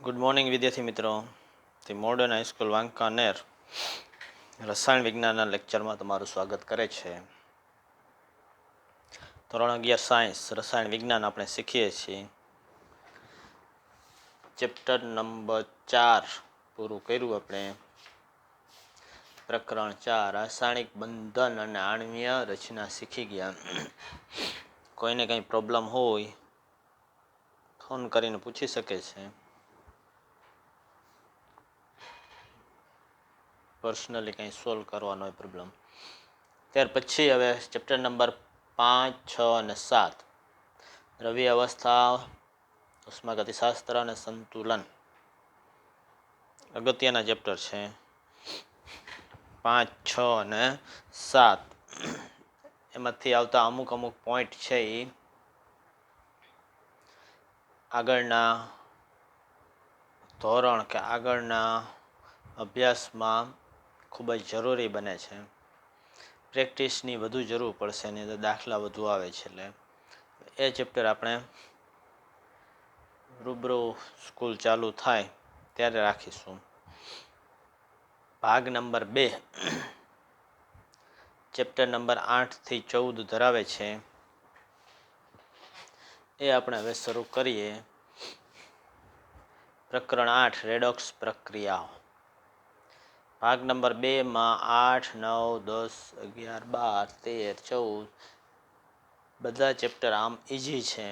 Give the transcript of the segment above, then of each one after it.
Good morning વિદ્યાર્થી મિત્રો. The modern high school Wankaner રસાયણ વિજ્ઞાનના લેક્ચરમાં તમારું સ્વાગત કરે છે. ધોરણ 11 સાયન્સ રસાયણ વિજ્ઞાન આપણે શીખીએ છીએ. ચેપ્ટર નંબર 4 પૂરું કર્યું આપણે. પ્રકરણ 4 રાસાયણિક બંધન અને આણ્વીય રચના શીખી ગયા. કોઈને કંઈ પ્રોબ્લેમ હોય ફોન કરીને પૂછી શકે છે. પર્સનલી કંઈ સોલ્વ કરવાનો હોય પ્રોબ્લેમ. ત્યાર પછી હવે ચેપ્ટર નંબર 5, 6 અને 7 દ્રવ્ય અવસ્થા, ઉષ્માગતિશાસ્ત્ર અને સંતુલન અગત્યના ચેપ્ટર છે. 5, 6 અને 7 એમાંથી આવતા અમુક પોઈન્ટ છે એ આગળના ધોરણ કે આગળના અભ્યાસમાં ખૂબ જ જરૂરી બને છે. પ્રેક્ટિસની વધુ જરૂર પડશે એની અંદર દાખલા વધુ આવે છે. એટલે એ ચેપ્ટર આપણે રૂબરૂ સ્કૂલ ચાલુ થાય ત્યારે રાખીશું. ભાગ નંબર 2 ચેપ્ટર નંબર 8 થી 14 ધરાવે છે. એ આપણે હવે શરૂ કરીએ. પ્રકરણ 8 રેડોક્સ પ્રક્રિયાઓ. ભાગ નંબર 2માં 8, 9, 10, 11, 12, 13, 14 બધા ચેપ્ટર આમ ઇઝી છે,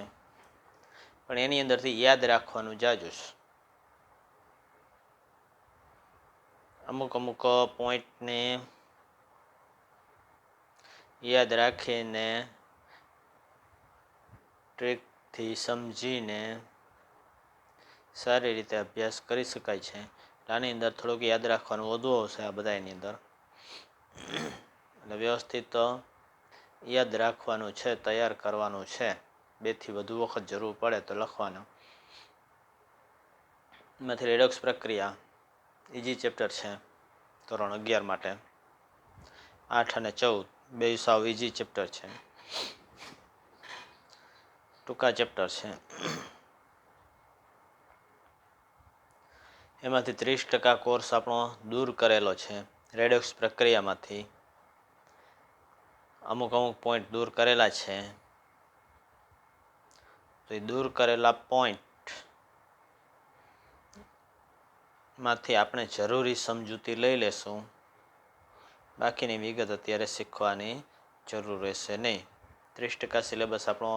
પણ એની અંદરથી યાદ રાખવાનું જાજુ છે. અમુક પોઈન્ટને યાદ રાખીને ટ્રીકથી સમજીને સારી રીતે અભ્યાસ કરી શકાય છે. આની અંદર થોડુંક યાદ રાખવાનું વધુ આવશે આ બધા એની અંદર. એટલે વ્યવસ્થિત યાદ રાખવાનું છે, તૈયાર કરવાનું છે. 2 થી વધુ વખત જરૂર પડે તો લખવાનું. એમાંથી રેડોક્સ પ્રક્રિયા ઇઝી ચેપ્ટર છે ધોરણ 11 માટે. 8 અને 14 બે સાવ ઇઝી ચેપ્ટર છે, ટૂંકા ચેપ્ટર છે. એમાંથી 30% કોર્સ આપણો દૂર કરેલો છે રેડોક્સ પ્રક્રિયામાંથી. અમુક પોઈન્ટ દૂર કરેલા છે. તો એ દૂર કરેલા પોઈન્ટ માંથી આપણે જરૂરી સમજૂતી લઈ લેશું. બાકીની વિગત અત્યારે શીખવાની જરૂર રહેશે નહીં. 30% સિલેબસ આપણો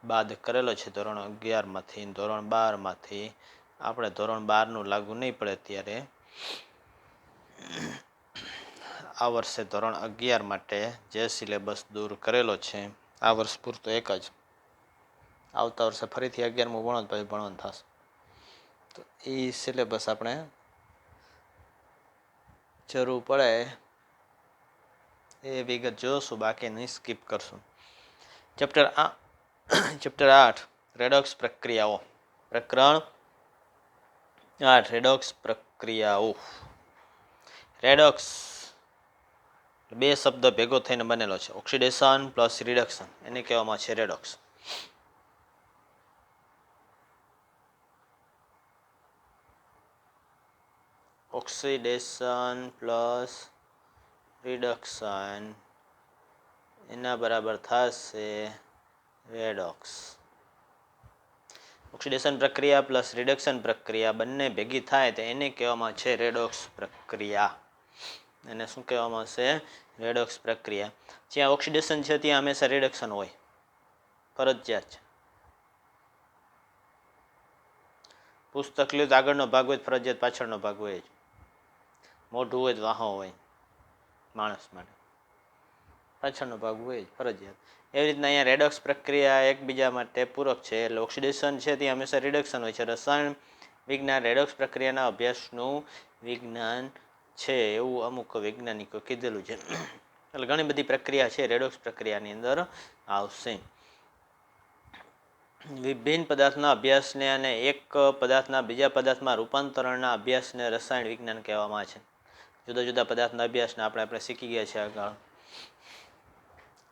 બાદ કરેલો છે ધોરણ 11માંથી. ધોરણ 12માંથી આપણે ધોરણ 12નું લાગુ નહીં પડે ત્યારે આ વર્ષે ધોરણ 11 માટે જે સિલેબસ દૂર કરેલો છે આ વર્ષ પૂરતો એક જ. આવતા વર્ષે ફરીથી 11મું ભણો પછી ભણવાનું થશે. તો એ સિલેબસ આપણે જરૂર પડે એ વિગત જોશું, બાકી નહીં સ્કીપ કરશું. ચેપ્ટર 8 રેડોક્સ પ્રક્રિયાઓ. પ્રકરણ 8 રેડોક્સ પ્રક્રિયાઓ. રેડોક્સ 2 શબ્દ ભેગો થઈને બનેલો છે. ઓક્સિડેશન પ્લસ રિડક્શન એને કહેવામાં છે રેડોક્સ. ઓક્સિડેશન પ્લસ રિડક્શન એના બરાબર થશે રેડોક્સ. ઓક્સિડેશન પ્રક્રિયા પ્લસ રિડક્શન પ્રક્રિયા બંને ભેગી થાય તો એને કહેવામાં છે રેડોક્સ પ્રક્રિયા. એને શું કહેવામાં આવશે? રેડોક્સ પ્રક્રિયા. જ્યાં ઓક્સિડેશન છે ત્યાં હંમેશા રિડક્શન હોય, ફરજિયાત છે. પુસ્તક લ્યો તો આગળનો ભાગ હોય ફરજિયાત પાછળનો ભાગ હોય જ. મોઢું હોય તો વાહો હોય માણસ માટે, પાછળનો ભાગ હોય જ ફરજિયાત. એવી રીતના અહીંયા રેડોક્સ પ્રક્રિયા એકબીજા માટે પૂરક છે. એટલે ઓક્સિડેશન છે ત્યાં હંમેશા રિડક્શન હોય છે. રસાયણ વિજ્ઞાન રેડોક્સ પ્રક્રિયાના અભ્યાસનું વિજ્ઞાન છે એવું અમુક વૈજ્ઞાનિકો કીધેલું છે. એટલે ઘણી બધી પ્રક્રિયા છે રેડોક્સ પ્રક્રિયાની અંદર આવશે. વિભિન્ન પદાર્થના અભ્યાસને અને એક પદાર્થના બીજા પદાર્થમાં રૂપાંતરણના અભ્યાસને રસાયણ વિજ્ઞાન કહેવામાં છે. જુદા જુદા પદાર્થના અભ્યાસને આપણે શીખી ગયા છે આગળ.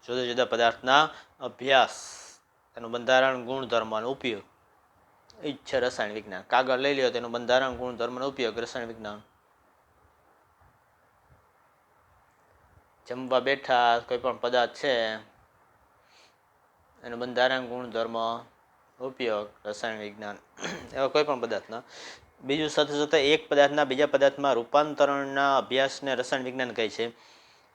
જુદા જુદા પદાર્થના અભ્યાસ, એનું બંધારણ, ગુણધર્મ અને ઉપયોગ એ જ છે રસાયણ વિજ્ઞાન. કાગળ લઈ લ્યો, તેનું બંધારણ, ગુણધર્મનો ઉપયોગ, રસાયણ વિજ્ઞાન. જમવા બેઠા, કોઈ પણ પદાર્થ છે એનું બંધારણ, ગુણધર્મ, ઉપયોગ, રસાયણ વિજ્ઞાન. એવા કોઈ પણ પદાર્થના. બીજું સાથે સાથે એક પદાર્થના બીજા પદાર્થમાં રૂપાંતરણના અભ્યાસને રસાયણ વિજ્ઞાન કહે છે.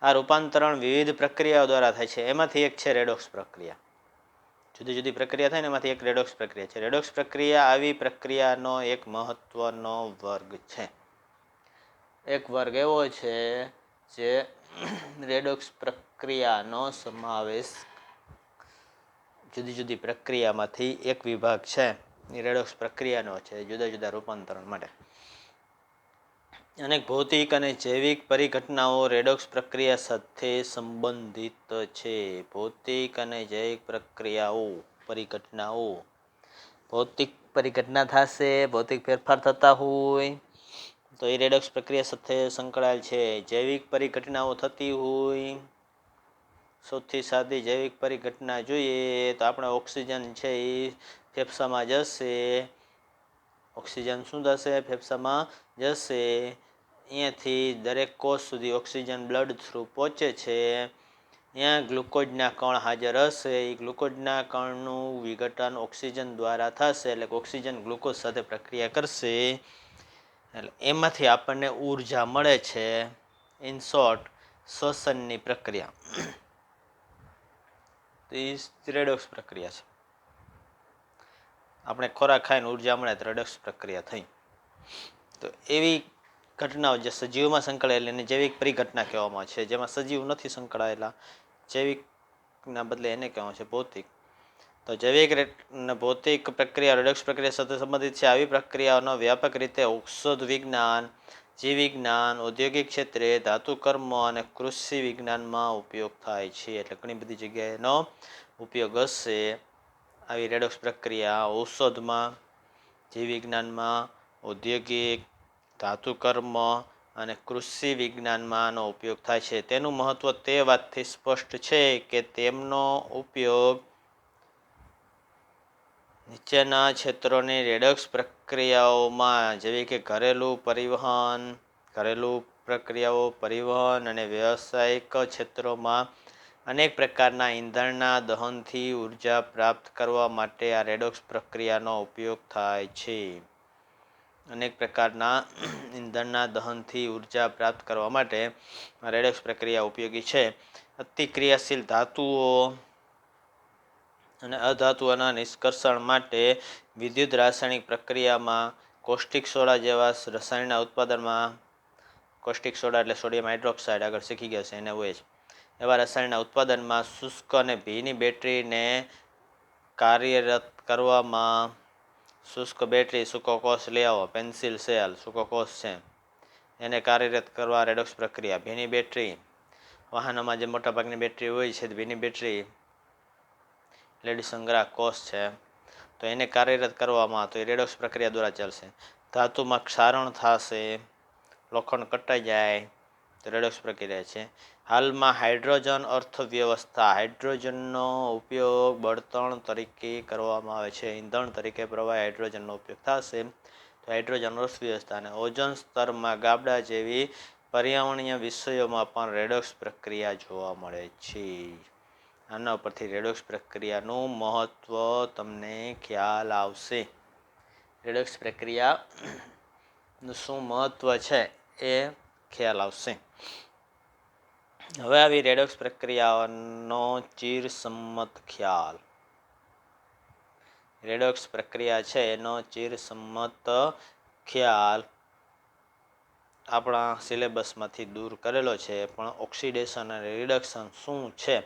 આ રૂપાંતરણ વિવિધ પ્રક્રિયાઓ દ્વારા થાય છે. એમાંથી એક છે રેડોક્સ પ્રક્રિયા. જુદી જુદી પ્રક્રિયા થાય ને એમાંથી એક રેડોક્સ પ્રક્રિયા છે. રેડોક્સ પ્રક્રિયા આવી પ્રક્રિયાનો એક મહત્વનો વર્ગ છે. એક વર્ગ એવો છે જે રેડોક્સ પ્રક્રિયાનો સમાવેશ, જુદી જુદી પ્રક્રિયામાંથી એક વિભાગ છે એ રેડોક્સ પ્રક્રિયાનો છે, જુદા જુદા રૂપાંતરણ માટે. અનેક ભૌતિક અને જૈવિક પરિઘટનાઓ રેડોક્સ પ્રક્રિયા સાથે સંબંધિત છે. ભૌતિક અને જૈવિક પ્રક્રિયાઓ, પરિઘટનાઓ, ભૌતિક પરિઘટના થશે, ભૌતિક ફેરફાર થતા હોય તો એ રેડોક્સ પ્રક્રિયા સાથે સંકળાયેલ છે. જૈવિક પરિઘટનાઓ થતી હોય, સૌથી સાદી જૈવિક પરિઘટના જોઈએ તો આપણે ઓક્સિજન છે એ ફેફસામાં જશે. ઓક્સિજન શું થશે? ફેફસામાં જશે. અહીંયાથી દરેક કોષ સુધી ઓક્સિજન બ્લડ થ્રુ પહોંચે છે. ત્યાં ગ્લુકોઝના કણ હાજર હશે. એ ગ્લુકોઝના કણનું વિઘટન ઓક્સિજન દ્વારા થશે, એટલે ઓક્સિજન ગ્લુકોઝ સાથે પ્રક્રિયા કરશે, એટલે એમાંથી આપણને ઉર્જા મળે છે. ઇન શોર્ટ, શ્વસનની પ્રક્રિયા. તો એ રેડોક્સ પ્રક્રિયા છે. આપણે ખોરાક ખાઈને ઉર્જા મળે તો રેડોક્સ પ્રક્રિયા થઈ. તો એવી ઘટનાઓ જે સજીવમાં સંકળાયેલી એને જૈવિક પરિઘટના કહેવામાં છે. જેમાં સજીવ નથી સંકળાયેલા, જૈવિકના બદલે એને કહેવામાં છે ભૌતિક. તો જૈવિક અને ભૌતિક પ્રક્રિયા રેડોક્સ પ્રક્રિયા સાથે સંબંધિત છે. આવી પ્રક્રિયાઓનો વ્યાપક રીતે ઔષધ વિજ્ઞાન, જીવ વિજ્ઞાન, ઔદ્યોગિક ક્ષેત્રે, ધાતુકર્મ અને કૃષિ વિજ્ઞાનમાં ઉપયોગ થાય છે. એટલે ઘણી બધી જગ્યાએ એનો ઉપયોગ હશે. આવી રેડોક્સ પ્રક્રિયા ઔષધમાં, જીવ વિજ્ઞાનમાં, ઔદ્યોગિક, ધાતુકર્મ અને કૃષિ વિજ્ઞાનમાં આનો ઉપયોગ થાય છે. તેનું મહત્વ તે વાતથી સ્પષ્ટ છે કે તેમનો ઉપયોગ નીચેના ક્ષેત્રોની રેડોક્સ પ્રક્રિયાઓમાં, જેવી કે ઘરેલું પરિવહન, ઘરેલું પ્રક્રિયાઓ, પરિવહન અને વ્યવસાયિક ક્ષેત્રોમાં અનેક પ્રકારના ઈંધણના દહનથી ઉર્જા પ્રાપ્ત કરવા માટે આ રેડોક્સ પ્રક્રિયાનો ઉપયોગ થાય છે. અનેક પ્રકારના ઈંધણના દહનથી ઉર્જા પ્રાપ્ત કરવા માટે આ રેડોક્સ પ્રક્રિયા ઉપયોગી છે. અતિક્રિયાશીલ ધાતુઓ અને અધાતુઓના નિષ્કર્ષણ માટે વિદ્યુત રાસાયણિક પ્રક્રિયામાં, કોસ્ટિક સોડા જેવા રસાયણના ઉત્પાદનમાં, કોસ્ટિક સોડા એટલે સોડિયમ હાઇડ્રોક્સાઇડ, આગળ શીખી ગયા છે એને હોય, એવા રસાયણના ઉત્પાદનમાં, શુષ્ક અને ભીની બેટરીને કાર્યરત કરવામાં, શુષ્ક બેટરી, સૂકો કોષ લઈ આવો, પેન્સિલ સેલ સૂકો કોષ છે, એને કાર્યરત કરવા રેડોક્સ પ્રક્રિયા. ભીની બેટરી, વાહનોમાં જે મોટાભાગની બેટરી હોય છે, ભીની બેટરી, લેડી સંગ્રહ કોષ છે, તો એને કાર્યરત કરવામાં તો એ રેડોક્સ પ્રક્રિયા દ્વારા ચાલશે. ધાતુમાં ક્ષારણ થશે, લોખંડ કટાઈ જાય તો રેડોક્સ પ્રક્રિયા છે. હાલમાં હાઇડ્રોજન અર્થવ્યવસ્થા, હાઇડ્રોજનનો ઉપયોગ બળતણ તરીકે કરવામાં આવે છે. ઈંધણ તરીકે પ્રવાહી હાઇડ્રોજનનો ઉપયોગ થશે તો હાઇડ્રોજન અર્થવ્યવસ્થા. અને ઓઝોન સ્તરમાં ગાબડા જેવી પર્યાવરણીય વિષયોમાં પણ રેડોક્સ પ્રક્રિયા જોવા મળે છે. આના ઉપરથી રેડોક્સ પ્રક્રિયાનું મહત્વ તમને ખ્યાલ આવશે. રેડોક્સ પ્રક્રિયાનું શું મહત્વ છે એ ખ્યાલ આવશે. હવે આવી રેડોક્સ પ્રક્રિયાનો ચિરસમ્મત ખ્યાલ. રેડોક્સ પ્રક્રિયા છે એનો ચિરસમ્મત ખ્યાલ આપણા સિલેબસમાંથી દૂર કરેલો છે, પણ ઓક્સિડેશન અને રિડક્શન શું છે?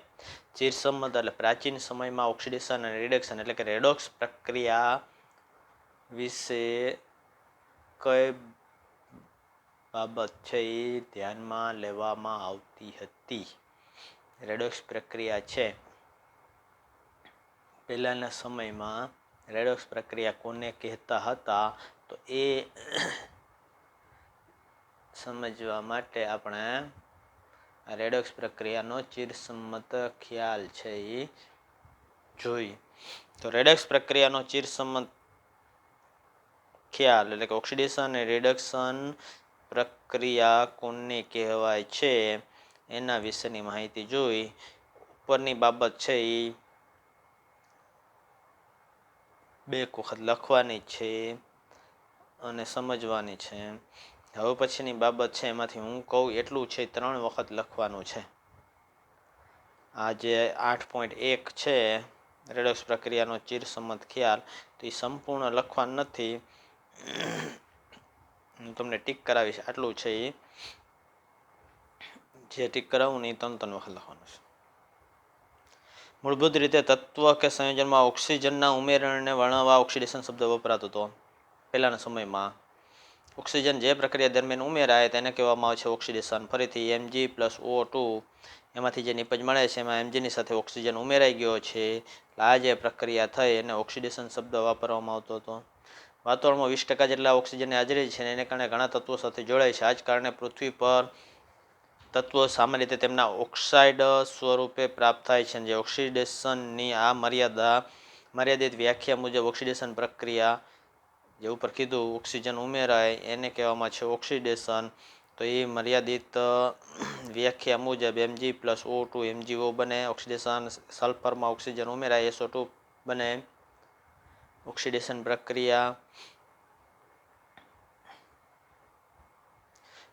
ચિરસમ્મત એટલે પ્રાચીન સમયમાં ઓક્સિડેશન અને રિડક્શન એટલે કે રેડોક્સ પ્રક્રિયા વિશે કઈ બાબત છે એ ધ્યાનમાં લેવામાં આવતી હતી. રેડોક્સ પ્રક્રિયા છે પહેલાંના સમયમાં રેડોક્સ પ્રક્રિયા કોને કહેતા હતા તો એ સમજવા માટે આપણે રેડોક્સ પ્રક્રિયાનો ચિરસમ્મત ખ્યાલ છે એ જોઈ. તો રેડોક્સ પ્રક્રિયાનો ચિરસમ્મત ખ્યાલ એટલે કે ઓક્સિડેશન અને રિડક્શન પ્રક્રિયા કોને કહેવાય છે એના વિશેની માહિતી જોઈ. ઉપરની બાબત છે એ બે વખત લખવાની છે અને સમજવાની છે. હવે પછીની બાબત છે એમાંથી હું કહું એટલું છે 3 વખત લખવાનું છે. આ જે 8.1 છે રેડોક્સ પ્રક્રિયાનો ચિરસમત ખ્યાલ, તો એ સંપૂર્ણ લખવાનું નથી. હું તમને ટીક કરાવીશ. આટલું છે એ જે ટીક કરાવું ને એ 3 વખત લખવાનું છે. મૂળભૂત રીતે તત્વ કે સંયોજનમાં ઓક્સિજનના ઉમેરણને વર્ણવવા ઓક્સિડેશન શબ્દ વપરાતો હતો. પહેલાના સમયમાં ઓક્સિજન જે પ્રક્રિયા દરમિયાન ઉમેરાય તેને કહેવામાં આવે છે ઓક્સિડેશન. ફરીથી Mg+O2 એમાંથી જે નિપજ મળે છે એમાં એમજીની સાથે ઓક્સિજન ઉમેરાઈ ગયો છે. આ જે પ્રક્રિયા થઈ એને ઓક્સિડેશન શબ્દ વાપરવામાં આવતો હતો. વાતાવરણમાં 20% જેટલા ઓક્સિજનની હાજરી છે એને કારણે ઘણા તત્વો સાથે જોડાય છે. આ જ કારણે પૃથ્વી પર તત્વો સામાન્ય રીતે તેમના ઓક્સાઇડ સ્વરૂપે પ્રાપ્ત થાય છે. જે ઓક્સિડેશનની આ મર્યાદિત વ્યાખ્યા મુજબ ઓક્સિડેશન પ્રક્રિયા જે ઉપર કીધું ઓક્સિજન ઉમેરાય એને કહેવામાં છે ઓક્સિડેશન. તો એ મર્યાદિત વ્યાખ્યા મુજબ Mg+O2 MgO બને ઓક્સિડેશન. સલ્ફરમાં ઓક્સિજન ઉમેરાય SO2 બને ઓક્સિડેશન પ્રક્રિયા.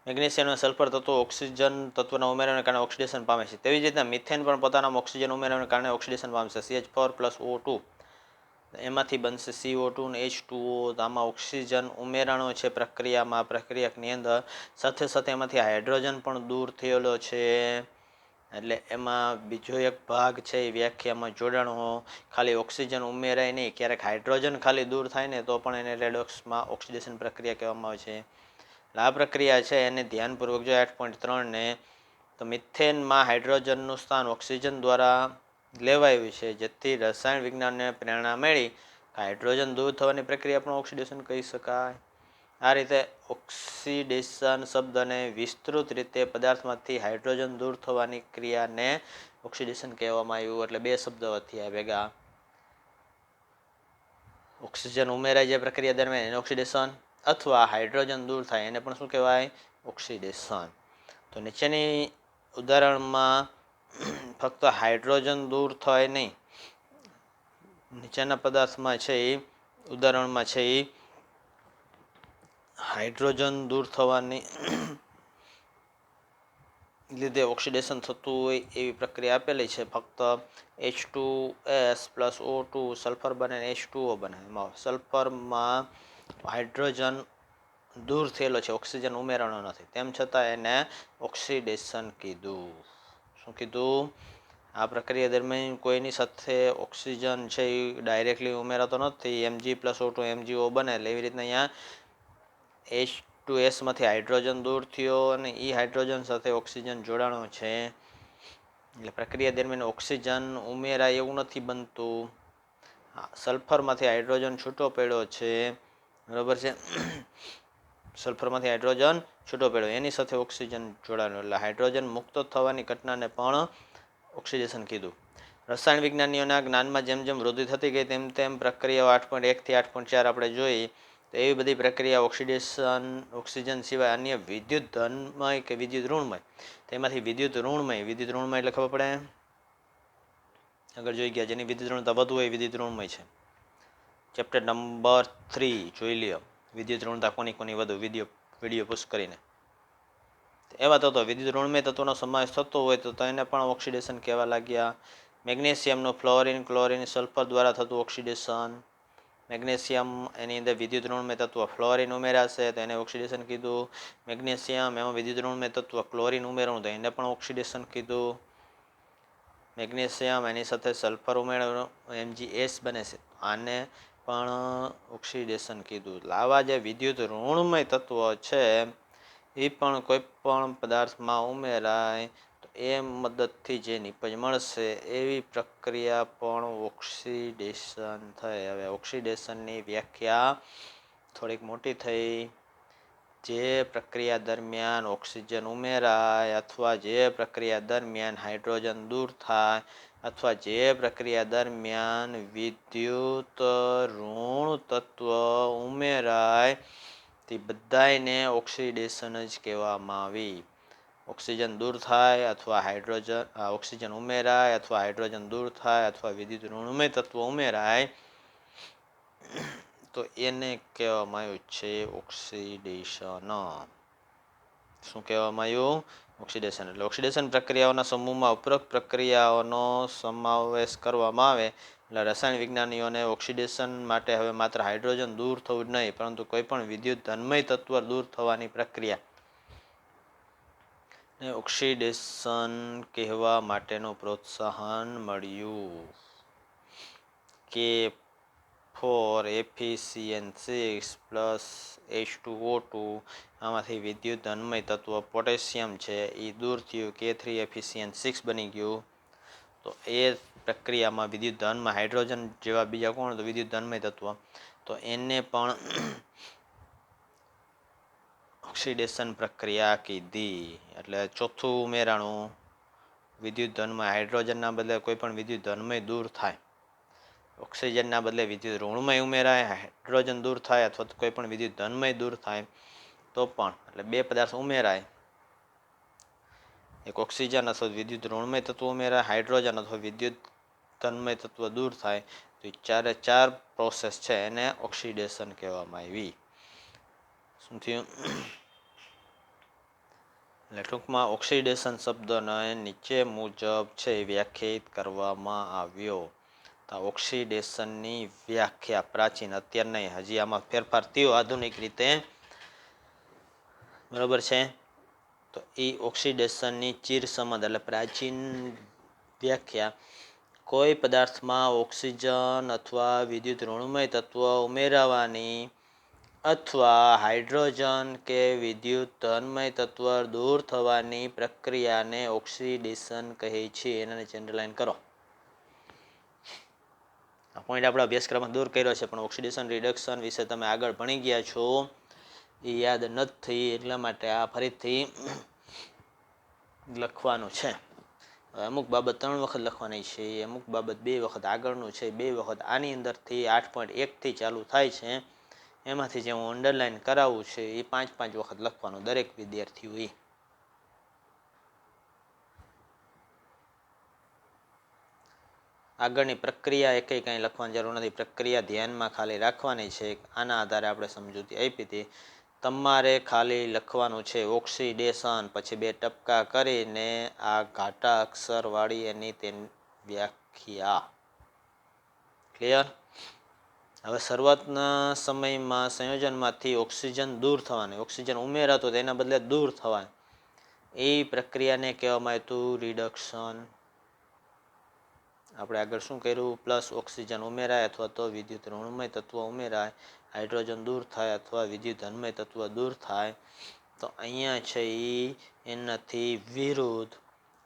મેગ્નેશિયમ અને સલ્ફર તત્વો ઓક્સિજન તત્વના ઉમેરાને કારણે ઓક્સિડેશન પામે છે. તેવી જ રીતના મિથેન પણ પોતાના ઓક્સિજન ઉમેરાને કારણે ઓક્સિડેશન પામશે. CH4+O2 એમાંથી બનશે CO2 અને H2O. આમાં ઓક્સિજન ઉમેરાણો છે પ્રક્રિયાની અંદર. સાથે સાથે એમાંથી હાઇડ્રોજન પણ દૂર થયેલો છે. એટલે એમાં બીજો એક ભાગ છે એ વ્યાખ્યામાં જોડાણો. ખાલી ઓક્સિજન ઉમેરાય નહીં, ક્યારેક હાઇડ્રોજન ખાલી દૂર થાય ને તો પણ એને રેડોક્સમાં ઓક્સિડેશન પ્રક્રિયા કહેવામાં આવે છે. આ પ્રક્રિયા છે એને ધ્યાનપૂર્વક જો 8.3 ને તો મિથેનમાં હાઇડ્રોજનનું સ્થાન ઓક્સિજન દ્વારા લેવાયું છે, જેથી રસાયણ વિજ્ઞાનને પ્રેરણા મળી. હાઇડ્રોજન દૂર થવાની પ્રક્રિયા પણ ઓક્સિડેશન કહી શકાય. આ રીતે ઓક્સિડેશન શબ્દને વિસ્તૃત રીતે પદાર્થમાંથી હાઇડ્રોજન દૂર થવાની ક્રિયાને ઓક્સિડેશન કહેવામાં આવ્યું. એટલે 2 શબ્દો થયા ભેગા. ઓક્સિજન ઉમેરાય જે પ્રક્રિયા દરમિયાન એને ઓક્સિડેશન, અથવા હાઇડ્રોજન દૂર થાય એને પણ શું કહેવાય ઓક્સિડેશન. તો નીચેની ઉદાહરણમાં ફક્ત હાઇડ્રોજન દૂર થાય નહીં, નીચેના પદાર્થમાં છે એ ઉદાહરણમાં છે એ હાઇડ્રોજન દૂર થવાની લીધે ઓક્સિડેશન થતું હોય એવી પ્રક્રિયા આપેલી છે. ફક્ત H2S+O2 સલ્ફર બને H2O બને. એમાં સલ્ફરમાં હાઇડ્રોજન દૂર થયેલો છે, ઓક્સિજન ઉમેરાણો નથી. તેમ છતાં એને ઓક્સિડેશન કીધું. શું કીધું? આ પ્રક્રિયા દરમિયાન કોઈની સાથે ઓક્સિજન છે એ ડાયરેક્ટલી ઉમેરાતો નથી. Mg+O2 MgO બને. એટલે એવી રીતના અહીંયા H2Sમાંથી હાઇડ્રોજન દૂર થયો અને એ હાઇડ્રોજન સાથે ઓક્સિજન જોડાણો છે. એટલે પ્રક્રિયા દરમિયાન ઓક્સિજન ઉમેરાય એવું નથી બનતું. સલ્ફરમાંથી હાઇડ્રોજન છૂટો પડ્યો છે. બરાબર છે. સલ્ફરમાંથી હાઇડ્રોજન છૂટો પડ્યો એની સાથે ઓક્સિજન જોડાણો. એટલે હાઇડ્રોજન મુક્ત થવાની ઘટનાને પણ ઓક્સિડેશન કીધું. રસાયણ વિજ્ઞાનીઓના જ્ઞાનમાં જેમ જેમ વૃદ્ધિ થતી ગઈ તેમ તેમ પ્રક્રિયાઓ 8.1 થી 8.4 આપણે જોઈ. તો એવી બધી પ્રક્રિયા ઓક્સિજન સિવાય અન્ય વિદ્યુત ધનમય કે વિદ્યુત ઋણમય, તેમાંથી વિદ્યુત ઋણમય એટલે ખબર પડે આગળ જોઈ ગયા. જેની વિદ્યુત ઋણતા વધુ હોય વિદ્યુત ઋણમય છે. ચેપ્ટર નંબર 3 જોઈ લ્યો. વિદ્યુત ઋણતા કોની વધુ વિડીયો પુશ કરીને. એવા તત્વો વિદ્યુત ઋણમય તત્વોનો સમાવેશ થતો હોય તો એને પણ ઓક્સિડેશન કહેવા લાગ્યા. મેગ્નેશિયમનું ફ્લોરિન, ક્લોરિન, સલ્ફર દ્વારા થતું ઓક્સિડેશન. મેગ્નેશિયમ એની અંદર વિદ્યુત ઋણમય તત્વ ફ્લોરિન ઉમેરાશે તો એને ઓક્સિડેશન કીધું. મેગ્નેશિયમ એમાં વિદ્યુત ઋણમય તત્વ ક્લોરિન ઉમેરવું તો એને પણ ઓક્સિડેશન કીધું. મેગ્નેશિયમ એની સાથે સલ્ફર ઉમેરવું MgS બને છે, આને પણ ઓક્સિડેશન કીધું. આવા જે વિદ્યુત ઋણમય તત્વો છે એ પણ કોઈ પણ પદાર્થમાં ઉમેરાય તો એ મદદથી જે નિપજ મળશે એવી પ્રક્રિયા પણ ઓક્સિડેશન થાય. હવે ઓક્સિડેશનની વ્યાખ્યા થોડીક મોટી થઈ. જે પ્રક્રિયા દરમિયાન ઓક્સિજન ઉમેરાય અથવા જે પ્રક્રિયા દરમિયાન હાઇડ્રોજન દૂર થાય અથવા જે પ્રક્રિયા દરમિયાન વિદ્યુત ઋણ તત્વ ઉમેરાય તે બધાયને ઓક્સિડેશન જ કહેવામાં આવી. ઓક્સિજન દૂર થાય અથવા ઓક્સિજન ઉમેરાય અથવા હાઇડ્રોજન દૂર થાય અથવા વિદ્યુત ઋણમય તત્વ ઉમેરાય તો એને કહેવામાં આવ્યું છે ઓક્સિડેશન. શું કહેવામાં આવ્યું? ઓક્સિડેશન. એટલે ઓક્સિડેશન પ્રક્રિયાઓના સમૂહમાં ઉપરોક્ત પ્રક્રિયાઓનો સમાવેશ કરવામાં આવે એટલે રસાયણ વિજ્ઞાનીઓને ઓક્સિડેશન માટે હવે માત્ર હાઇડ્રોજન દૂર થવું જ નહીં પરંતુ કોઈ પણ વિદ્યુત ધનમય તત્વ દૂર થવાની પ્રક્રિયા ઓક્સિડેશન કહેવા માટેનું પ્રોત્સાહન મળ્યું. K4Fe6+ H2O2 આમાંથી વિદ્યુત ધનમય તત્વ પોટેશિયમ છે એ દૂર થયું, K3Fe6 બની ગયું. તો એ પ્રક્રિયામાં વિદ્યુત ધનમાં હાઇડ્રોજન જેવા બીજા કોણ તો વિદ્યુત ધનમય તત્વ તો એને પણ ઓક્સિડેશન પ્રક્રિયા કીધી. એટલે ચોથું ઉમેરાણું વિદ્યુત ધનમાં હાઇડ્રોજનના બદલે કોઈ પણ વિદ્યુત ધનમય દૂર થાય, ઓક્સિજનના બદલે વિદ્યુત ઋણમય ઉમેરાય, હાઇડ્રોજન દૂર થાય અથવા તો કોઈ પણ વિદ્યુત ધનમય દૂર થાય તો પણ એટલે બે પદાર્થ ઉમેરાય, એક ઓક્સિજન અથવા વિદ્યુત ઋણમય તત્વ ઉમેરાય, હાઇડ્રોજન અથવા વિદ્યુત ધનમય તત્વ દૂર થાય તો ચારે ચાર પ્રોસેસ છે એને ઓક્સિડેશન કહેવામાં આવી. શું થયું? એટલે ટૂંકમાં ઓક્સિડેશન શબ્દને નીચે મુજબ છે વ્યાખ્યાયિત કરવામાં આવ્યો. તો ઓક્સિડેશનની વ્યાખ્યા પ્રાચીન, અત્યાર નહીં, હજી આમાં ફેરફાર થયો આધુનિક રીતે, બરાબર છે. તો એ ઓક્સિડેશનની ચિરસમદ એટલે પ્રાચીન વ્યાખ્યા કોઈ પદાર્થમાં ઓક્સિજન અથવા વિદ્યુત ઋણમય તત્વ ઉમેરવાની અથવા હાઇડ્રોજન કે વિદ્યુત ધનમય તત્વ દૂર થવાની પ્રક્રિયાને ઓક્સિડેશન કહે છે. એને જનરલાઈન કરો. આ પોઈન્ટ આપણા અભ્યાસક્રમમાં દૂર કર્યો છે પણ ઓક્સિડેશન રિડક્શન વિશે તમે આગળ ભણી ગયા છો એ યાદ નથી એટલા માટે આ ફરીથી લખવાનું છે. અમુક બાબત 3 વખત લખવાની છે, અમુક બાબત 2 વખત આગળનું છે, 2 વખત આની અંદરથી 8.1 થી ચાલુ થાય છે. એમાંથી જે હું અંડરલાઈન કરાવું છે એ 5-5 વખત લખવાનું દરેક વિદ્યાર્થીઓએ. આગળની પ્રક્રિયા એકે કંઈ લખવાની જરૂર નથી, પ્રક્રિયા ધ્યાનમાં ખાલી રાખવાની છે. આના આધારે આપણે સમજૂતી આપી હતી. તમારે ખાલી લખવાનું છે ઓક્સિડેશન, પછી 2 ટપકા કરીને આ ઘાટા અક્ષરવાળી એની તેની વ્યાખ્યા. ક્લિયર? હવે શરૂઆતના સમયમાં સંયોજનમાંથી ઓક્સિજન દૂર થવાની, ઓક્સિજન ઉમેરાતો તેના બદલે દૂર થવાની એ પ્રક્રિયાને કહેવામાં આવતું રિડક્શન. આપણે આગળ શું કર્યું? પ્લસ ઓક્સિજન ઉમેરાય અથવા તો વિદ્યુત ઋણમય તત્વ ઉમેરાય, હાઇડ્રોજન દૂર થાય અથવા વિદ્યુત ધનમય તત્વ દૂર થાય. તો અહીંયા છે એનાથી વિરુદ્ધ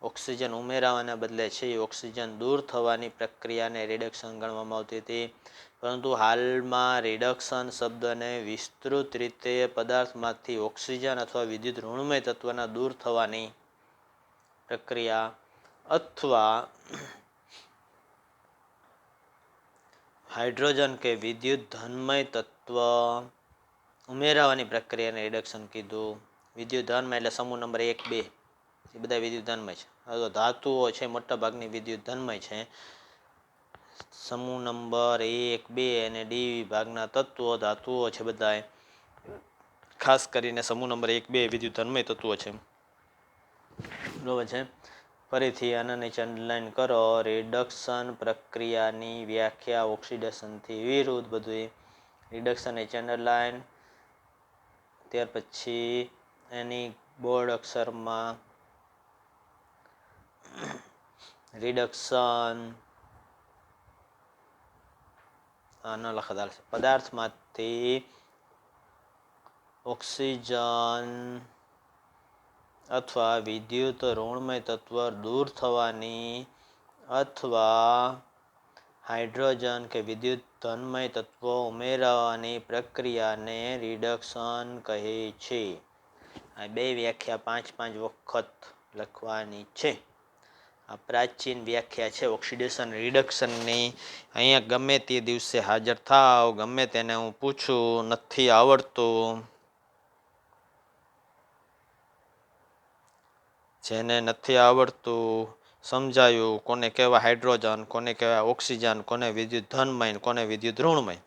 ઓક્સિજન ઉમેરાવાના બદલે છે ઓક્સિજન દૂર થવાની પ્રક્રિયાને રિડક્શન ગણવામાં આવતી હતી. પરંતુ હાલમાં રિડક્શન શબ્દને વિસ્તૃત રીતે પદાર્થમાંથી ઓક્સિજન અથવા વિદ્યુત ઋણમય તત્વના દૂર થવાની પ્રક્રિયા અથવા હાઇડ્રોજન કે વિદ્યુત ધનમય તત્વ ઉમેરાવાની પ્રક્રિયાને રિડક્શન કીધું. વિદ્યુત ધનમય એટલે સમૂહ નંબર 1, 2 એ બધા વિદ્યુત ધનમય છે. હવે ધાતુઓ છે મોટા ભાગની વિદ્યુત ધનમય છે. સમૂહ નંબર 1, 2 અને ડી વિભાગના તત્વો ધાતુઓ છે બધા, ખાસ કરીને સમૂહ નંબર 1, 2 વિદ્યુત ધનમય તત્વો છે. બરાબર છે. ફરીથી આના નીચે અંડરલાઈન કરો. રિડક્શન પ્રક્રિયાની વ્યાખ્યા ઓક્સિડેશનથી વિરુદ્ધ બધું રિડક્શન નીચે અંડરલાઈન. ત્યાર પછી એની બોર્ડ અક્ષરમાં રિડક્શન ન લખતા પદાર્થમાંથી ઓક્સિજન અથવા વિદ્યુત ઋણમય તત્વ દૂર થવાની અથવા હાઇડ્રોજન કે વિદ્યુત ધનમય તત્વો ઉમેરવાની પ્રક્રિયાને રિડક્શન કહે છે. આ બે વ્યાખ્યા 5-5 વખત લખવાની છે. આ પ્રાચીન વ્યાખ્યા છે ઓક્સિડેશન રિડક્શનની. અહીંયા ગમે તે દિવસે હાજર થાવ, ગમે તેને હું પૂછું, નથી આવડતું, જેને નથી આવડતું સમજાયું કોને કહેવાય હાઇડ્રોજન, કોને કહેવાય ઓક્સિજન, કોને વિદ્યુત ધનમય, કોને વિદ્યુત ઋણમય.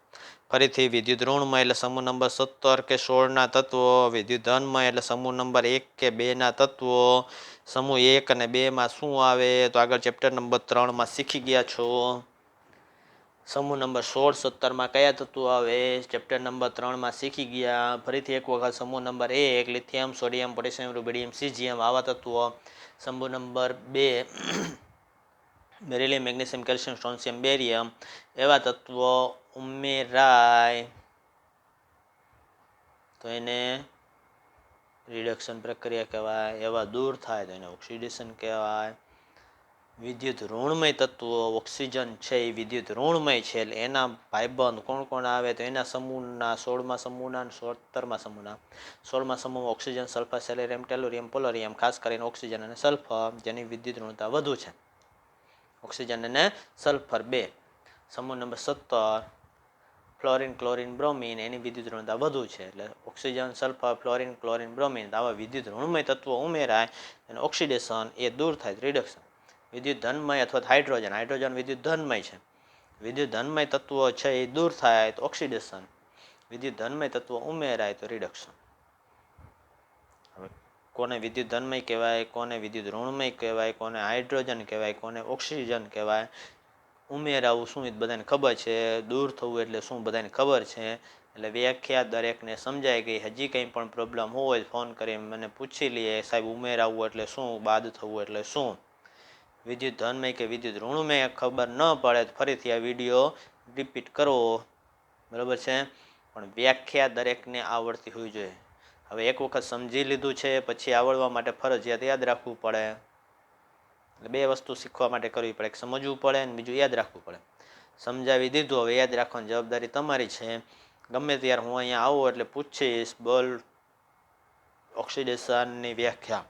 ફરીથી વિદ્યુત ઋણમય એટલે સમૂહ નંબર 17 કે 16ના તત્વો, વિદ્યુત ધનમય એટલે સમૂહ નંબર 1 કે 2ના તત્વો. સમૂહ 1 અને 2માં શું આવે તો આગળ ચેપ્ટર નંબર 3માં શીખી ગયા છો. સમૂહ નંબર 16, 17માં કયા તત્વો આવે ચેપ્ટર નંબર 3માં શીખી ગયા. ફરીથી એક વખત સમૂહ નંબર 1 lithium, sodium, potassium, rubidium, caesium આવા તત્વો. સમૂહ નંબર 2 beryllium, magnesium, calcium, strontium, barium એવા તત્વો ઉમેરાય તો એને રિડક્શન પ્રક્રિયા કહેવાય. એવા દૂર થાય તો એને ઓક્સિડેશન કહેવાય. વિદ્યુત ઋણમય તત્વો ઓક્સિજન છે એ વિદ્યુત ઋણમય છે એટલે એના ભાઈબંધ કોણ કોણ આવે તો એના સમૂહના 16મા સમૂહના અને 17મા સમૂહના. 16મા સમૂહમાં ઓક્સિજન, સલ્ફર, સેલેરિયમ, ટેલુરિયમ, પોલોરિયમ, ખાસ કરીને ઓક્સિજન અને સલ્ફર જેની વિદ્યુત ઋણતા વધુ છે. ઓક્સિજન અને સલ્ફર 2. સમૂહ નંબર 17 ફ્લોરિન, ક્લોરિન, બ્રોમિન એની વિદ્યુત ઋણતા વધુ છે એટલે oxygen, sulphur, fluorine, chlorine, bromine આવા વિદ્યુત ઋણમય તત્વો ઉમેરાય અને ઓક્સિડેશન એ દૂર થાય રિડક્શન. વિદ્યુત ધનમય અથવા હાઇડ્રોજન, હાઇડ્રોજન વિદ્યુત ધનમય છે. વિદ્યુત ધનમય તત્વો છે એ દૂર થાય તો ઓક્સિડેશન, વિદ્યુત ધનમય તત્વો ઉમેરાય તો રિડક્શન. હવે કોને વિદ્યુત ધનમય કહેવાય, કોને વિદ્યુત ઋણમય કહેવાય, કોને હાઇડ્રોજન કહેવાય, કોને ઓક્સિજન કહેવાય, ઉમેરાવું શું એ બધાને ખબર છે, દૂર થવું એટલે શું બધાને ખબર છે. એટલે વ્યાખ્યા દરેકને સમજાય ગઈ. હજી કંઈ પણ પ્રોબ્લેમ હોય ફોન કરી મને પૂછી લઈએ સાહેબ ઉમેરાવું એટલે શું, બાદ થવું એટલે શું. વિદ્યુત ધનમય કે વિદ્યુત ઋણમય ખબર ન પડે તો ફરીથી આ વિડીયો રિપીટ કરવો, બરાબર છે. પણ વ્યાખ્યા દરેકને આવડતી હોવી જોઈએ. હવે એક વખત સમજી લીધું છે પછી આવડવા માટે ફરજિયાત યાદ રાખવું પડે. એટલે બે વસ્તુ શીખવા માટે કરવી પડે, એક સમજવું પડે અને બીજું યાદ રાખવું પડે. સમજાવી દીધું, હવે યાદ રાખવાની જવાબદારી તમારી છે. ગમે ત્યારે હું અહીંયા આવું એટલે પૂછીશ બોલ ઓક્સિડેશનની વ્યાખ્યા,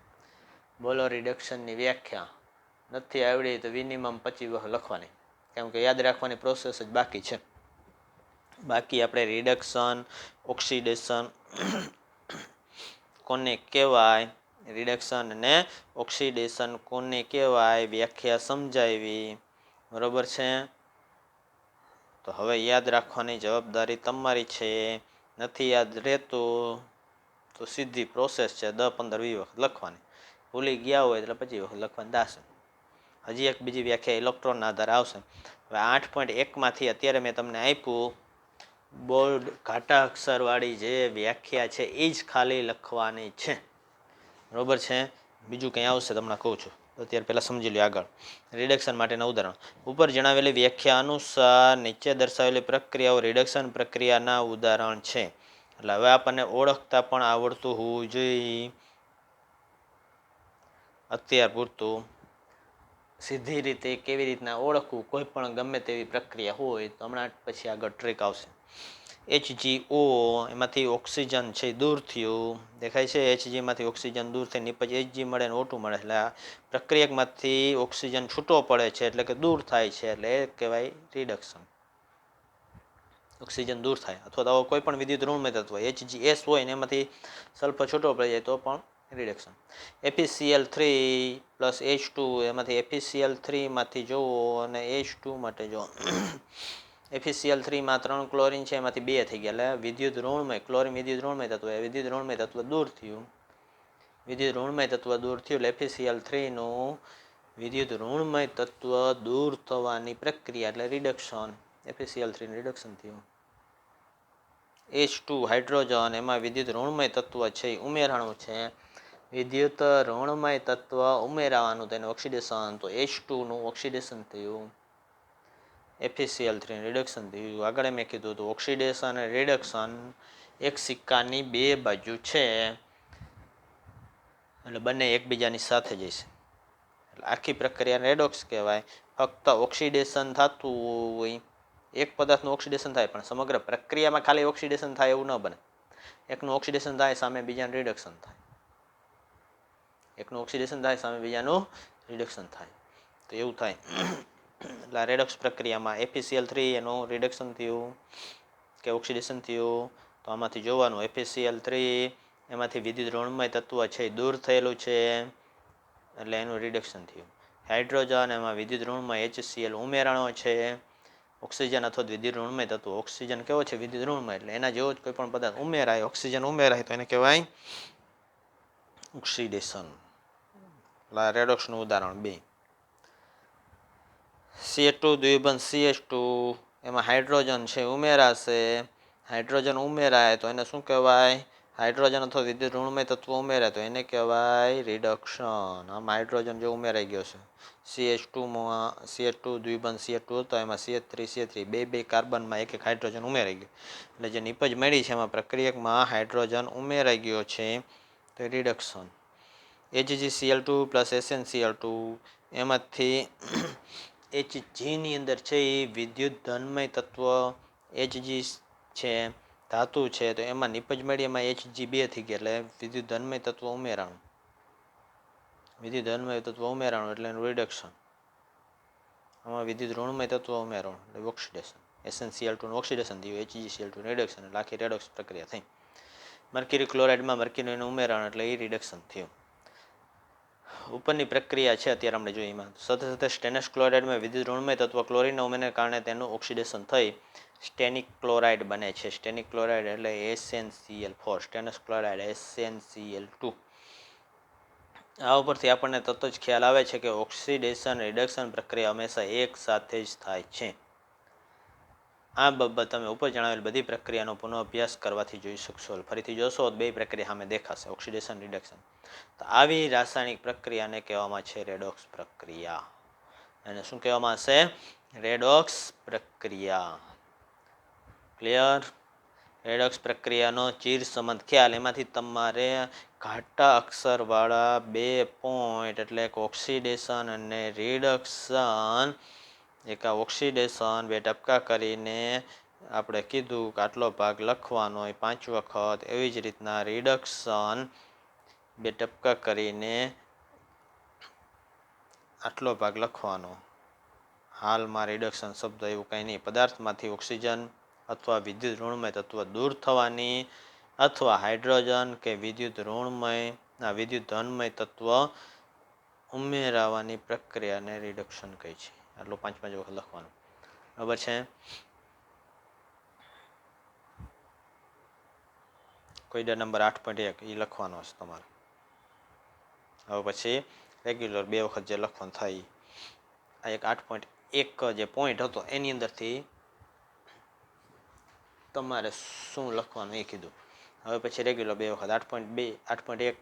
બોલો રિડક્શનની વ્યાખ્યા. નથી આવડી તો મિનિમમ 25 વખત લખવાની, કેમ કે યાદ રાખવાની પ્રોસેસ જ બાકી છે. બાકી આપણે રિડક્શન, ઓક્સિડેશન કોને કહેવાય, રિડક્શન અને ઓક્સિડેશન કોને કહેવાય વ્યાખ્યા સમજાવી, બરાબર છે. તો હવે યાદ રાખવાની જવાબદારી તમારી છે. નથી યાદ રહેતું તો સીધી પ્રોસેસ છે 10, 15, 20 વખત લખવાની. ભૂલી ગયા હોય એટલે 25 વખત લખવાની દાશે. હજી એક બીજી વ્યાખ્યા ઇલેક્ટ્રોનના આધારે આવશે. હવે 8.1માંથી અત્યારે મેં તમને આપ્યું બોલ્ડ ઘાટા અક્ષરવાળી જે વ્યાખ્યા છે એ જ ખાલી લખવાની છે, બરોબર છે. બીજું કંઈ આવશે તમને કહું છું, અત્યારે પહેલાં સમજી લો. આગળ રિડક્શન માટેના ઉદાહરણ. ઉપર જણાવેલી વ્યાખ્યા અનુસાર નીચે દર્શાવેલી પ્રક્રિયાઓ રિડક્શન પ્રક્રિયાના ઉદાહરણ છે. એટલે હવે આપણને ઓળખતા પણ આવડતું હોવું જોઈએ. અત્યાર પૂરતું સીધી રીતે કેવી રીતના ઓળખવું કોઈ પણ ગમે તેવી પ્રક્રિયા હોય તો હમણાં પછી આગળ ટ્રીક આવશે. HgO એમાંથી ઓક્સિજન છે દૂર થયું, દેખાય છે. Hgમાંથી ઓક્સિજન દૂર થઈને પછી Hg મળે ને O2 મળે એટલે પ્રક્રિયામાંથી ઓક્સિજન છૂટો પડે છે એટલે કે દૂર થાય છે એટલે એ કહેવાય રિડક્શન. ઓક્સિજન દૂર થાય અથવા તો કોઈ પણ વિદ્યુત ઋણમય તત્વ HgS હોય ને એમાંથી સલ્ફર છૂટો પડી જાય તો પણ રિડક્શન. FeCl3 પ્લસ H2 એમાંથી FeCl3માંથી જુઓ અને H2 માટે જુઓ. FeCl3માં 3 ક્લોરિન છે એમાંથી 2 થઈ ગયા એટલે વિદ્યુત ઋણમય ક્લોરિન વિદ્યુત ઋણમય તત્વ, વિદ્યુત ઋણમય તત્વ દૂર થયું. વિદ્યુત ઋણમય તત્વ દૂર થયું એટલે FeCl3નું વિદ્યુત ઋણમય તત્વ દૂર થવાની પ્રક્રિયા એટલે રિડક્શન. FeCl3 રિડક્શન થયું. H2 હાઇડ્રોજન એમાં વિદ્યુત ઋણમય તત્વ છે એ ઉમેરાણું છે. વિદ્યુત ઋણમય તત્વ ઉમેરાવાનું તેને ઓક્સિડેશન, તો H2નું ઓક્સિડેશન થયું. FeCl3 રિડક્શન થયું. આગળ મેં કીધું હતું ઓક્સિડેશન અને રિડક્શન એક સિક્કાની બે બાજુ છે એટલે બંને એકબીજાની સાથે જઈશે એટલે આખી પ્રક્રિયા રેડોક્સ કહેવાય. ફક્ત ઓક્સિડેશન થતું હોય, એક પદાર્થનું ઓક્સિડેશન થાય પણ સમગ્ર પ્રક્રિયામાં ખાલી ઓક્સિડેશન થાય એવું ન બને. એકનું ઓક્સિડેશન થાય સામે બીજાનું રિડક્શન થાય, એકનું ઓક્સિડેશન થાય સામે બીજાનું રિડક્શન થાય. તો એવું થાય. એટલે રેડોક્સ પ્રક્રિયામાં FeCl3 એનું રિડક્શન થયું કે ઓક્સિડેશન થયું, તો આમાંથી જોવાનું FeCl3 એમાંથી વિદ્યુત ઋણમય તત્વ છે એ દૂર થયેલું છે એટલે એનું રિડક્શન થયું. હાઇડ્રોજન એમાં વિદ્યુત ઋણમય HCl ઉમેરાણો છે. ઓક્સિજન અથવા વિદ્યુત ઋણમય તત્વ, ઓક્સિજન કેવો છે વિદ્યુત ઋણમય, એટલે એના જેવો જ કોઈ પણ પદાર્થ ઉમેરાય, ઓક્સિજન ઉમેરાય તો એને કહેવાય ઓક્સિડેશન. રેડોક્સનું ઉદાહરણ 2. CH2 દ્વિબંધ CH2 એમાં હાઇડ્રોજન છે ઉમેરાશે. હાઇડ્રોજન ઉમેરાય તો એને શું કહેવાય? હાઇડ્રોજન અથવા વિદ્યુત ઋણમય તત્વ ઉમેરાય તો એને કહેવાય રિડક્શન. આમાં હાઇડ્રોજન જો ઉમેરાઈ ગયો છે CH2 દ્વિબંધ CH2 હતો, એમાં CH3 બે કાર્બનમાં એક હાઇડ્રોજન ઉમેરાઈ ગયો, એટલે જે નિપજ મળી છે એમાં પ્રક્રિયકમાં હાઇડ્રોજન ઉમેરાઈ ગયો છે તો રિડક્શન. HgCl2 પ્લસ SnCl2 એમાંથી Hgની અંદર છે એ વિદ્યુત ધનમય તત્વ Hg છે, ધાતુ છે, તો એમાં નિપજ મળી એમાં Hg2 થઈ ગયા એટલે વિદ્યુત ધનમય તત્વ ઉમેરાણું. વિદ્યુત ધનમય તત્વ ઉમેરાણું એટલે એનું રિડક્શન. આમાં વિદ્યુત ઋણમય તત્વ ઉમેરાણું એટલે ઓક્સિડેશન. SnCl2 નું ઓક્સિડેશન થયું, HgCl2 નું રિડક્શન, એટલે આખી રેડોક્સ પ્રક્રિયા થઈ. મર્ક્યુરી ક્લોરાઇડમાં મર્ક્યુરીનું ઉમેરાણ એટલે એ રિડક્શન થયું. ઉપરની પ્રક્રિયા છે અત્યારે આપણે જોઈએ એમાં સાથે સાથે સ્ટેનસ ક્લોરાઇડમાં વિદ્યુત ઋણમય તત્વ ક્લોરીનના ઉમેરને કારણે તેનું ઓક્સિડેશન થઈ સ્ટેનિક ક્લોરાઇડ બને છે. સ્ટેનિક ક્લોરાઇડ એટલે SnCl4, સ્ટેનસ ક્લોરાઇડ SnCl2. આ ઉપરથી આપણને તરત જ ખ્યાલ આવે છે કે ઓક્સિડેશન રિડક્શન પ્રક્રિયા હંમેશા એક સાથે જ થાય છે. આ બાબત તમે ઉપર જણાવેલ બધી પ્રક્રિયાનો પુનઃ અભ્યાસ કરવાથી જોઈ શકશો. ફરીથી જોશો તો બે પ્રક્રિયા સામે દેખાશે, ઓક્સિડેશન રિડક્શન. તો આવી રાસાયણિક પ્રક્રિયાને કહેવામાં છે રેડોક્સ પ્રક્રિયા. એને શું કહેવામાં આવશે? રેડોક્સ પ્રક્રિયા. ક્લિયર? રેડોક્સ પ્રક્રિયાનો ચીર સંબંધ ખ્યાલ, એમાંથી તમારે ઘાટા અક્ષરવાળા 2 પોઈન્ટ એટલે કે ઓક્સિડેશન અને રિડક્શન, એક ઓક્સિડેશન 2 ટપકા કરીને આપણે કીધું કે આટલો ભાગ લખવાનો હોય 5 વખત, એવી જ રીતના રિડક્શન 2 ટપકા કરીને આટલો ભાગ લખવાનો. હાલમાં રિડક્શન શબ્દ એવું કંઈ નહીં. પદાર્થમાંથી ઓક્સિજન અથવા વિદ્યુત ઋણમય તત્વ દૂર થવાની અથવા હાઇડ્રોજન કે વિદ્યુત ધનમય તત્વ ઉમેરાવાની પ્રક્રિયાને રિડક્શન કહે છે. આટલું 5 વખત લખવાનું. બરાબર છે? કોઈડા નંબર 8.1 એ લખવાનો છે તમારે. હવે પછી રેગ્યુલર 2 વખત જે લખવાનું થાય. આ એક 8.1 જે પોઈન્ટ હતો એની અંદરથી તમારે શું લખવાનું એ કીધું. હવે પછી રેગ્યુલર 2 વખત 8.2 8.1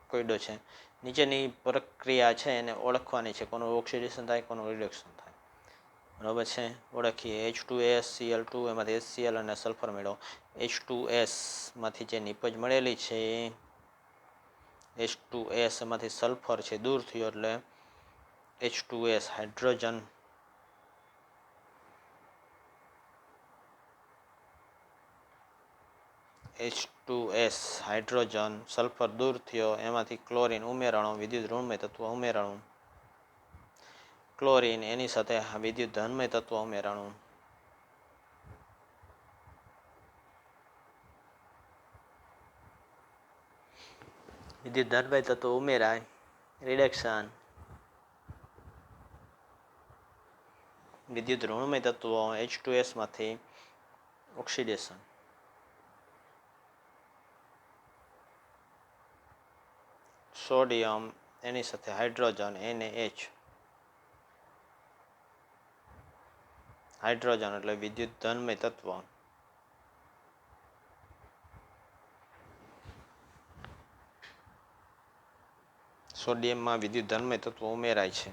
કોઈડો છે. નીચેની પ્રક્રિયા છે એને ઓળખવાની છે, કોનું ઓક્સિડેશન થાય, કોનું રિડક્શન થાય. બરાબર છે? ઓળખીએ. H2S Cl2 એમાંથી HCl અને સલ્ફર મેળવો. H2S માંથી જે નિપજ મળેલી છે H2S એમાંથી સલ્ફર છે દૂર થયો એટલે H2S hydrogen H2S hydrogen sulphur દૂર થયો, એમાંથી ક્લોરીન ઉમેરાણું, વિદ્યુત ઋણમય તત્વ ઉમેરાણું. ક્લોરીન એની સાથે વિદ્યુત ધનમય તત્વ ઉમેરાણું. વિદ્યુત ધનમય તત્વ ઉમેરાય, રિડક્શન. વિદ્યુત ઋણમય તત્વ H2S માંથી ઓક્સિડેશન. સોડિયમ એની સાથે હાઇડ્રોજન NaH. હાઇડ્રોજન એટલે વિદ્યુત ધનમય તત્વ. સોડિયમમાં વિદ્યુત ધનમય તત્વ ઉમેરાય છે.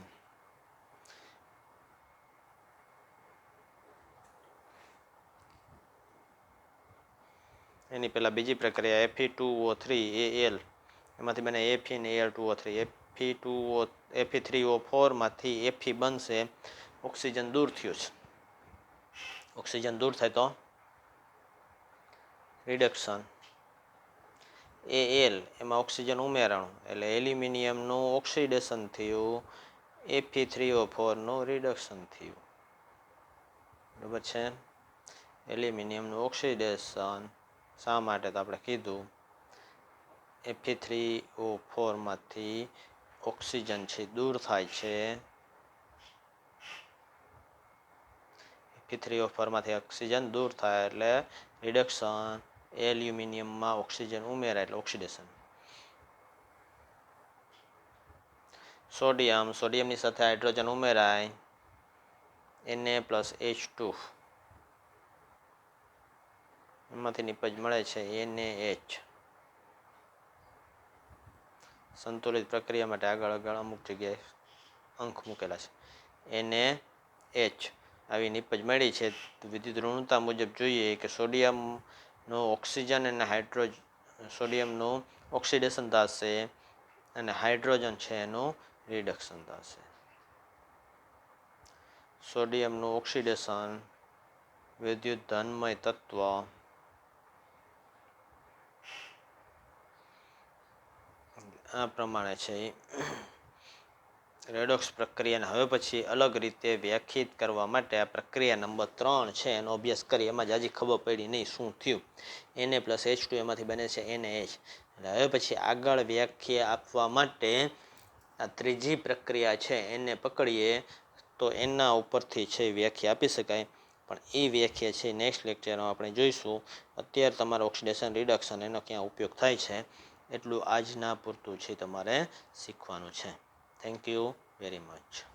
એની પહેલાં બીજી પ્રક્રિયા Fe2O3 Al એમાંથી બને Fe અને Al2O3. Fe3O4 માંથી Fe બનશે. ઓક્સિજન દૂર થયો છે. ઓક્સિજન દૂર થાય તો રિડક્શન. Al એમાં ઓક્સિજન ઉમેરાણું એટલે એલ્યુમિનિયમનું ઓક્સિડેશન થયું. Fe3O4નું રિડક્શન થયું. બરાબર છે. એલ્યુમિનિયમનું ઓક્સિડેશન શા માટે તો આપણે કીધું Fe3O4માંથી ઓક્સિજન છે દૂર થાય છે. Fe3O4માંથી ઓક્સિજન દૂર થાય એટલે રિડક્શન. એલ્યુમિનિયમમાં ઓક્સિજન ઉમેરાય એટલે ઓક્સિડેશન. સોડિયમની સાથે હાઇડ્રોજન ઉમેરાય Na+H2 એમાંથી નિપજ મળે છે NaH. સંતુલિત પ્રક્રિયા માટે આગળ અમુક જગ્યાએ અંક મૂકેલા છે. NaH આવી નિપજ મળી છે. વિદ્યુત ઋણતા મુજબ જોઈએ કે સોડિયમનું ઓક્સિજન અને સોડિયમનું ઓક્સિડેશન થશે અને હાઇડ્રોજન છે એનું રિડક્શન થશે. સોડિયમનું ઓક્સિડેશન વિદ્યુત ધનમય તત્વ આ પ્રમાણે છે. રેડોક્સ પ્રક્રિયાને હવે પછી અલગ રીતે વ્યાખ્યાયિત કરવા માટે આ પ્રક્રિયા નંબર 3 છે એનો અભ્યાસ કરી. એમાં જ હજી ખબર પડી નહીં શું થયું. Na+H2 એમાંથી બને છે NaH. હવે પછી આગળ વ્યાખ્યા આપવા માટે આ ત્રીજી પ્રક્રિયા છે એને પકડીએ તો એના ઉપરથી છે વ્યાખ્યા આપી શકાય. પણ એ વ્યાખ્યા છે નેક્સ્ટ લેક્ચરમાં આપણે જોઈશું. અત્યારે તમારે ઓક્સિડેશન રિડક્શન એનો ક્યાં ઉપયોગ થાય છે એટલું આજના પૂરતું છે તમારે શીખવાનું છે. Thank you very much.